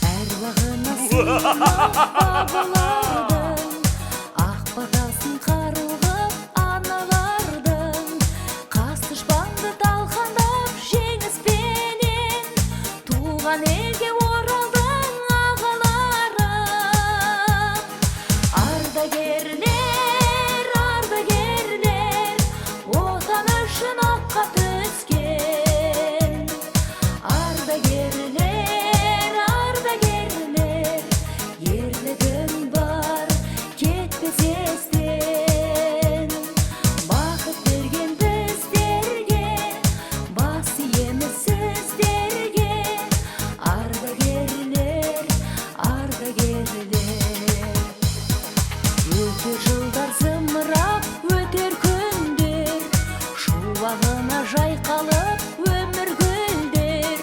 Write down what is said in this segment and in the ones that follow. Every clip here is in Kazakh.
Әруағына сыйынып бабалардың, ақ батасын қарылғып аналардың, қас-дұшпанды талқандап жеңіспенен туған елге оралдың ағаларым. Ардагерлер, ардагерлер, отан үшін оққа түскен. Ардагерлер, ардагерлер, ерлігің бар, кетпес естен. Бақыт берген біздерге, бас иеміз сіздерге. Ардагерлер, ардагерлер. Өтер жылдар зымырап, өтер күндер, шуағына жайқалып өмір гүлдер.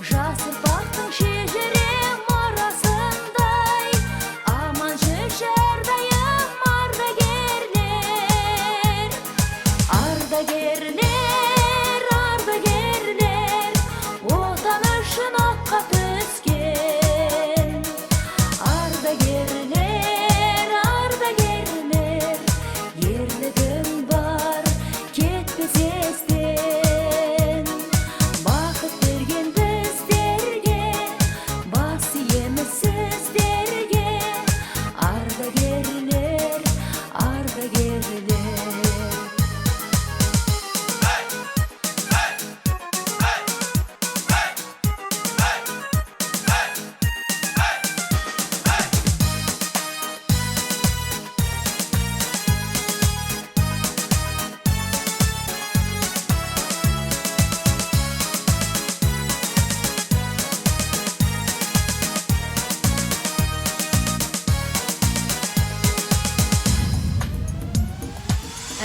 Жас ұрпақтың шежіре мұрасындай, аман жүрші әрдайым ардагерлер. Ардагерлер, ардагерлер, отан үшін оққа түскен. Ардагерлер, ардагерлер, ерлігің бар, кетпес естен. Бақыт берген біздерге, бас иеміз сіздерге. Ардагерлер, ардагерлер.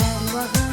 Әруағына